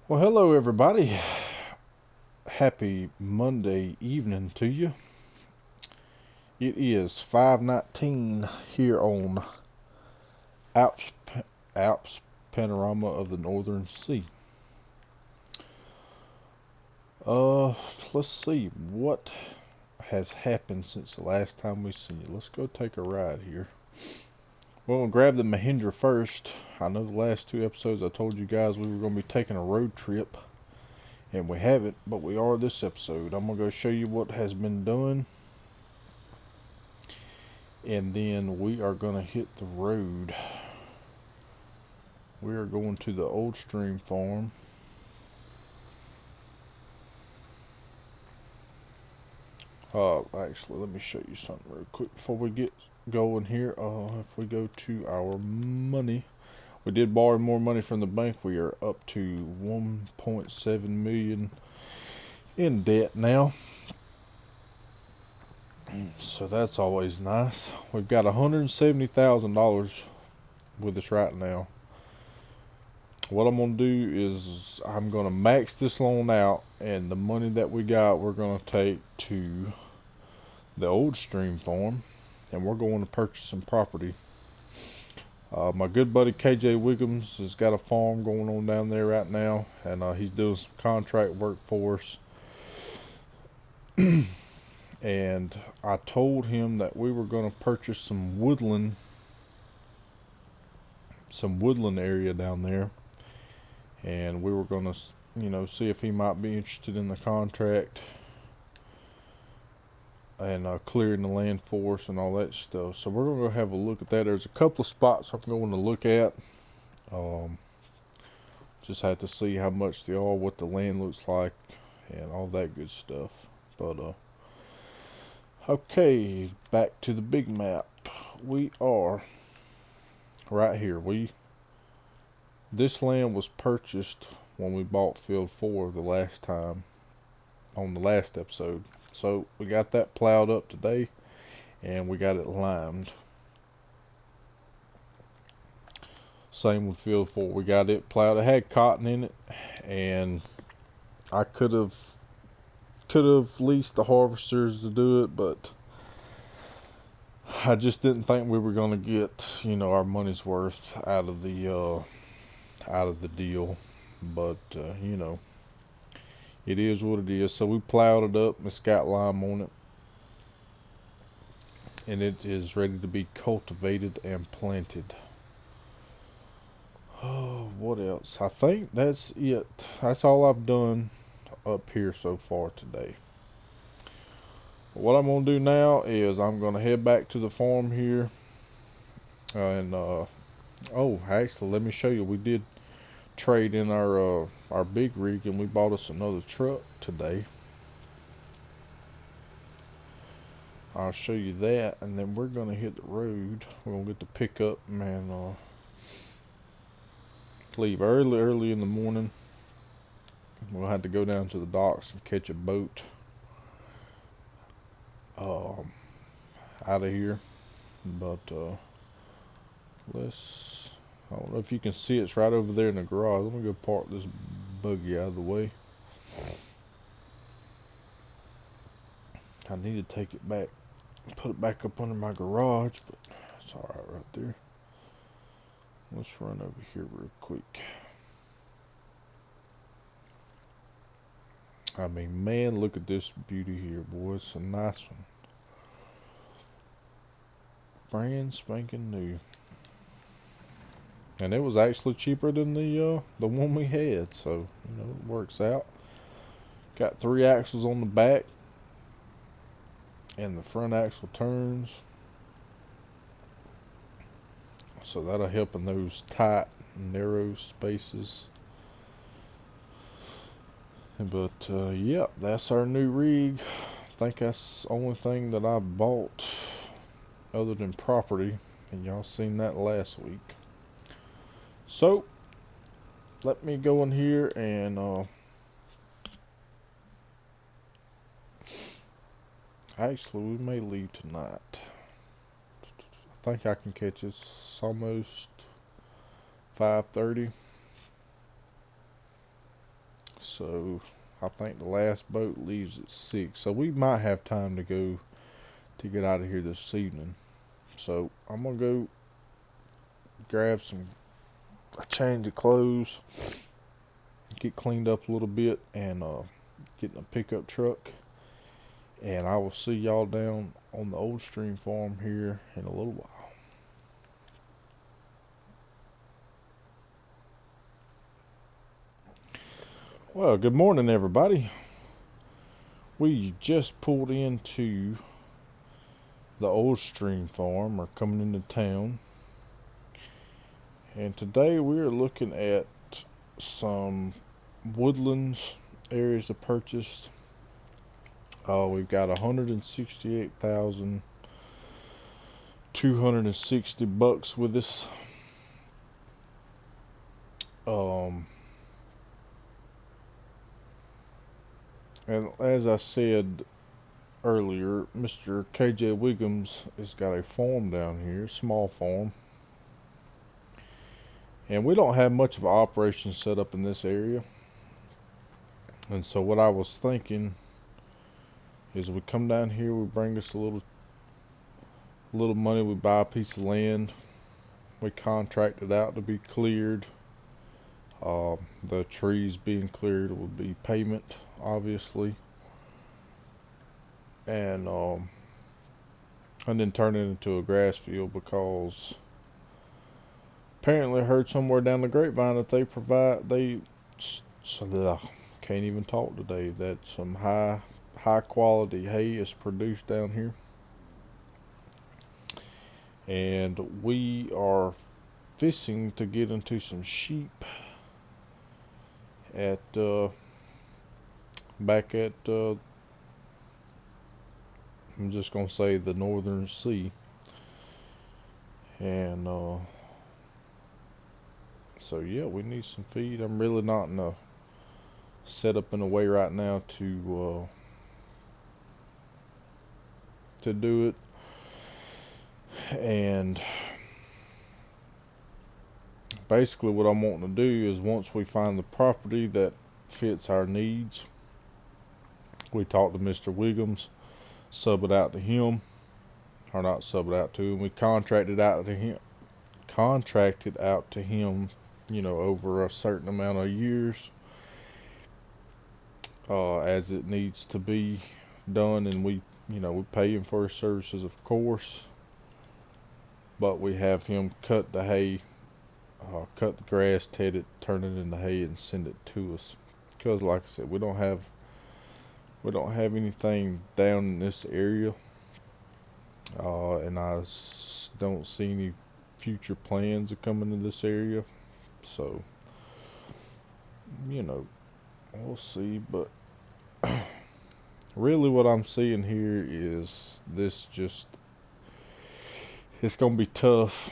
Well, hello everybody. Happy Monday evening to you. It is 5:19 here on Alps, Alps Panorama of the Northern Sea. Uh, let's see what has happened since the last time we seen you. Let's go take a ride here. We'll grab the Mahindra first. I know the last two episodes I told you guys we were going to be taking a road trip. And we haven't, but we are this episode. I'm going to go show you what has been done. And then we are going to hit the road. We are going to the Old Stream Farm. Actually, let me show you something real quick before we get going here. If we go to our money, we did borrow more money from the bank. We are up to 1.7 million in debt now. So that's always nice. We've got $170,000 with us right now. What I'm going to do is I'm going to max this loan out, and the money that we got we're going to take to the Old Stream Farm, and we're going to purchase some property. My good buddy KJ Wiggums has got a farm going on down there right now, and he's doing some contract work for us. And I told him that we were going to purchase some woodland area down there, and we were going to, see if he might be interested in the contract and clearing the land for us and all that stuff. So we're going to go have a look at that. There's a couple of spots I'm going to look at. Just have to see how much they are, what the land looks like, and all that good stuff. But okay, back to the big map. We are right here. This land was purchased when we bought Field 4 the last time, on the last episode. So we got that plowed up today, and we got it limed. Same with Field 4. We got it plowed. It had cotton in it, and I could have leased the harvesters to do it, but I just didn't think we were going to get, our money's worth out of the deal. But it is what it is. So we plowed it up, and it's got lime on it, and it is ready to be cultivated and planted. Oh, what else? I think that's it. That's all I've done up here so far today. What I'm going to do now is I'm going to head back to the farm here, and oh, actually, let me show you. We did trade in our big rig, and we bought us another truck today. I'll show you that, and then we're going to hit the road. We're going to get the pickup and leave early in the morning. We'll have to go down to the docks and catch a boat out of here. But I don't know if you can see, it's right over there in the garage. Let me go park this buggy out of the way. I need to take it back, put it back up under my garage, but it's alright right there. Let's run over here real quick. I mean, man, look at this beauty here, boy. It's a nice one. Brand spanking new. And it was actually cheaper than the one we had, so it works out. Got 3 axles on the back, and the front axle turns, so that'll help in those tight, narrow spaces. But yep, that's our new rig. I think that's the only thing that I bought other than property, and y'all seen that last week. So let me go in here and actually we may leave tonight. I think I can catch it. It's almost 5:30. So I think the last boat leaves at 6. So we might have time to go to get out of here this evening. So I'm gonna go grab a change of clothes, get cleaned up a little bit, and get in a pickup truck. And I will see y'all down on the old stream farm here in a little while. Well, good morning, everybody. We just pulled into the old stream farm, or coming into town. And today we're looking at some woodlands areas to purchase. We've got $168,260 with us. And as I said earlier, Mr. KJ Wiggums has got a farm down here, small farm. And we don't have much of an operation set up in this area. And so what I was thinking is we come down here, we bring us a little money, we buy a piece of land, we contract it out to be cleared. The trees being cleared would be payment, obviously, and then turn it into a grass field, because apparently I heard somewhere down the grapevine that can't even talk today, that some high quality hay is produced down here. And we are fishing to get into some sheep at back at I'm just gonna say the Northern Sea. And so yeah, we need some feed. I'm really not in a setup in a way right now to do it. And basically what I'm wanting to do is, once we find the property that fits our needs, we talk to Mr. Wiggums, sub it out to him, or not sub it out to him, we contract it out to him, you know, over a certain amount of years, as it needs to be done. And we pay him for his services, of course, but we have him cut the hay, cut the grass, ted it, turn it into hay, and send it to us. Because like I said, we don't have anything down in this area, and I don't see any future plans of coming to this area. So, we'll see. But really what I'm seeing here is this it's gonna be tough,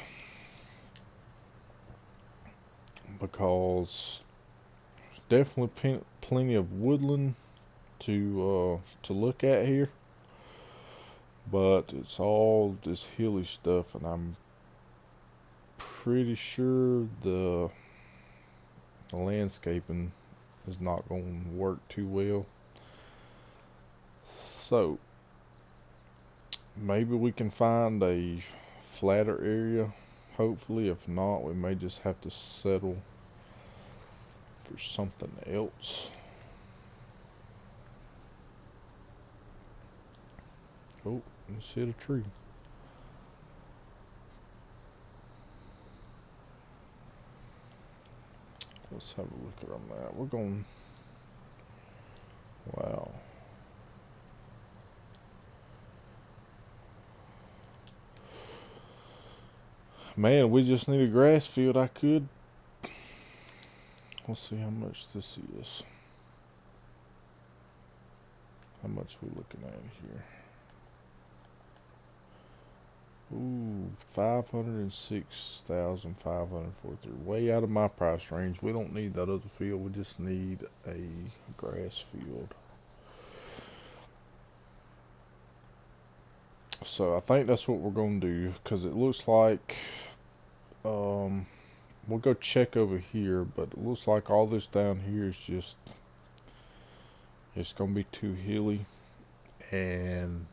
because there's definitely plenty of woodland to look at here, but it's all this hilly stuff, and I'm pretty sure the landscaping is not going to work too well. So maybe we can find a flatter area, hopefully. If not, we may just have to settle for something else. Oh, let's hit a tree. Let's have a look at our map. We're going, wow. Man, we just need a grass field. Let's see how much this is. How much we looking at here? Ooh, 506,543. Way out of my price range. We don't need that other field. We just need a grass field. So I think that's what we're gonna do, because it looks like we'll go check over here, but it looks like all this down here is just It's gonna be too hilly, and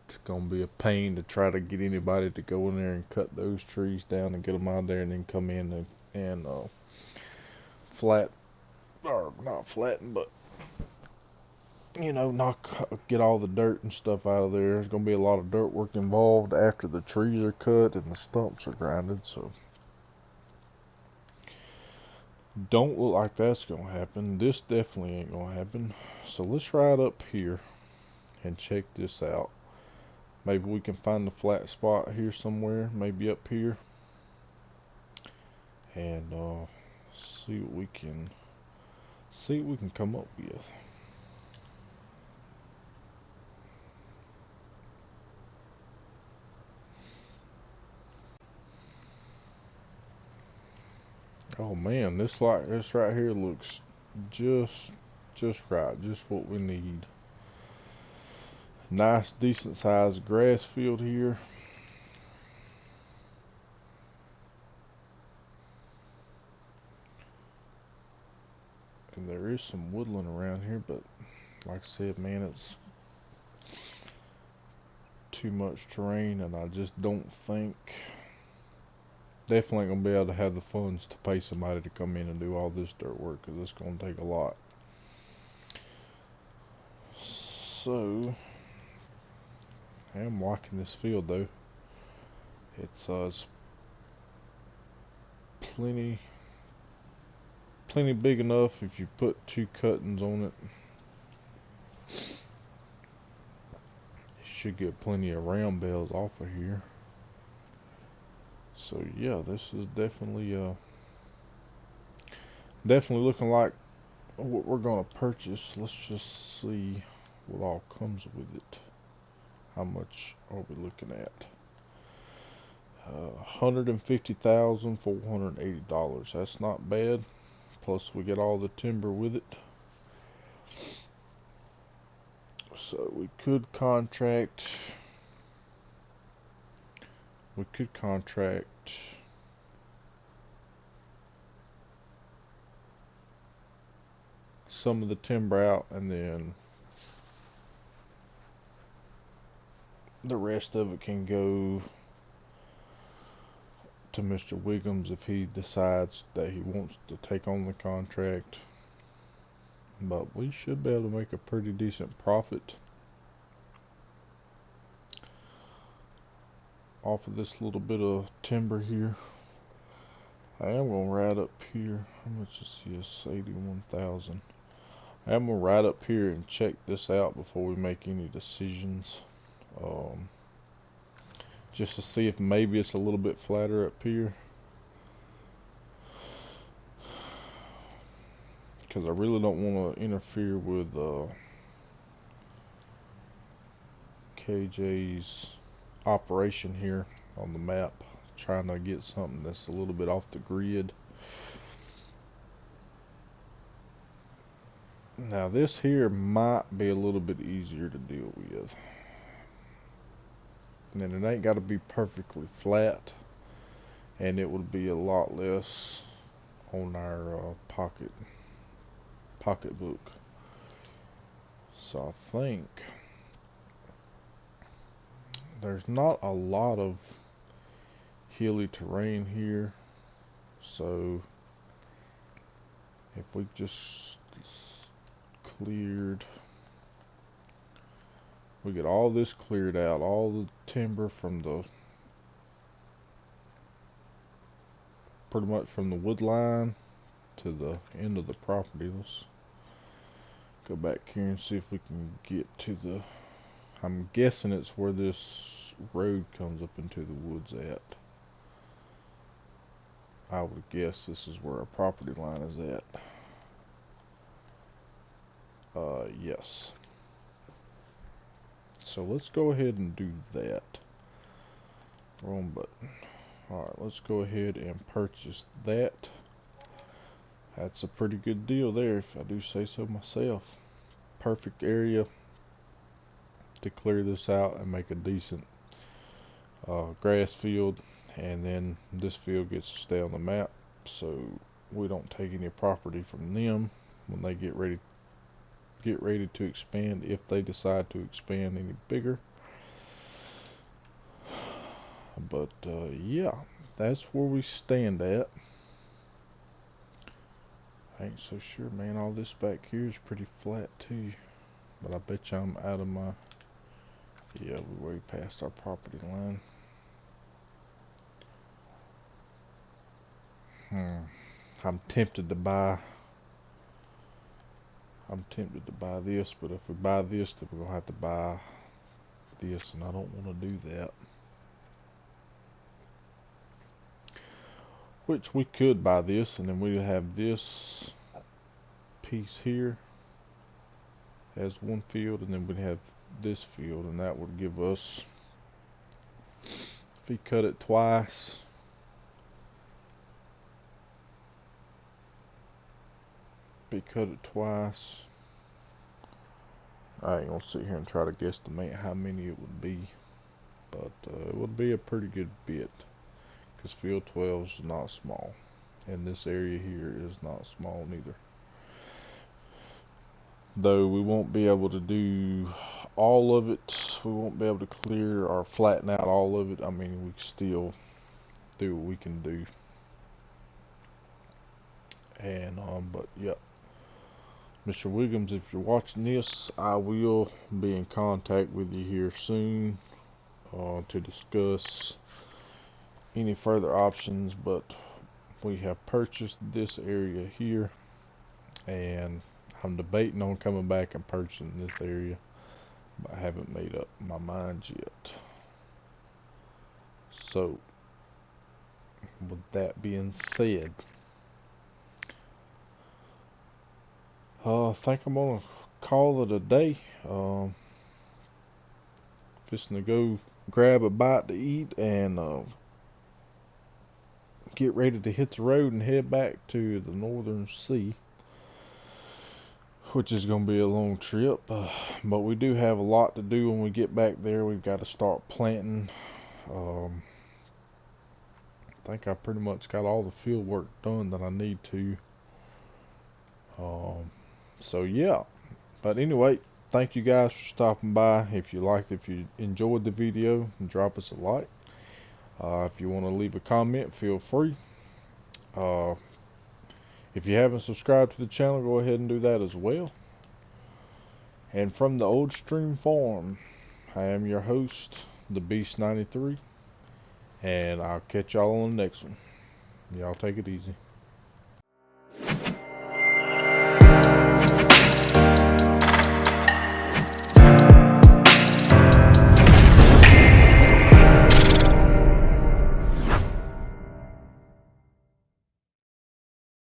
it's gonna be a pain to try to get anybody to go in there and cut those trees down and get them out of there, and then come in and flat, or not flatten, but get all the dirt and stuff out of there. There's gonna be a lot of dirt work involved after the trees are cut and the stumps are grinded, so don't look like that's gonna happen. This definitely ain't gonna happen. So let's ride up here and check this out. Maybe we can find a flat spot here somewhere, maybe up here, and see what we can come up with. Oh man, this right here looks just right, just what we need. Nice, decent sized grass field here. And there is some woodland around here, but like I said, man, it's too much terrain, and I just don't think, definitely gonna be able to have the funds to pay somebody to come in and do all this dirt work, because it's gonna take a lot. So I am liking this field though. It's plenty big enough if you put 2 cuttings on it. You should get plenty of round bales off of here. So yeah, this is definitely looking like what we're gonna purchase. Let's just see what all comes with it. How much are we looking at? $150,480. That's not bad. Plus we get all the timber with it. So we could contract some of the timber out, and then the rest of it can go to Mr. Wiggums if he decides that he wants to take on the contract. But we should be able to make a pretty decent profit off of this little bit of timber here. I am gonna ride up here. How much is this? 81,000. I am gonna ride up here and check this out before we make any decisions. Just to see if maybe it's a little bit flatter up here, because I really don't want to interfere with KJ's operation here on the map, trying to get something that's a little bit off the grid. Now this here might be a little bit easier to deal with. And it ain't got to be perfectly flat, and it would be a lot less on our pocketbook. So I think there's not a lot of hilly terrain here, so if we just we get all this cleared out, all the timber from pretty much from the wood line to the end of the property. Let's go back here and see if we can get to I'm guessing it's where this road comes up into the woods at. I would guess this is where our property line is at. Yes. So let's go ahead and do that. Wrong button. Alright, let's go ahead and purchase that. That's a pretty good deal there, if I do say so myself. Perfect area to clear this out and make a decent grass field, and then this field gets to stay on the map, so we don't take any property from them when they get ready get ready to expand if they decide to expand any bigger. But yeah, that's where we stand at. I ain't so sure, man. All this back here is pretty flat too, but I bet you I'm out of my, yeah, we're way past our property line. I'm tempted to buy this, but if we buy this, then we're gonna have to buy this, and I don't want to do that. Which we could buy this, and then we have this piece here as one field, and then we'd have this field, and that would give us, if we cut it twice, I ain't gonna sit here and try to guesstimate how many it would be, but it would be a pretty good bit, because field 12 is not small, and this area here is not small neither. Though we won't be able to do all of it, we won't be able to clear or flatten out all of it. I mean, we still do what we can do. And but yeah, Mr. Wiggums, if you're watching this, I will be in contact with you here soon to discuss any further options. But we have purchased this area here, and I'm debating on coming back and purchasing this area, but I haven't made up my mind yet. So, with that being said, I think I'm gonna call it a day. Just to go grab a bite to eat and get ready to hit the road and head back to the Northern Sea, which is going to be a long trip, but we do have a lot to do when we get back there. We've got to start planting. I think I pretty much got all the field work done that I need to. So yeah, but anyway, thank you guys for stopping by. If you enjoyed the video, drop us a like. If you want to leave a comment, feel free. If you haven't subscribed to the channel, go ahead and do that as well. And from the Old Stream Farm, I am your host, the Beast 93, and I'll catch y'all on the next one. Y'all take it easy.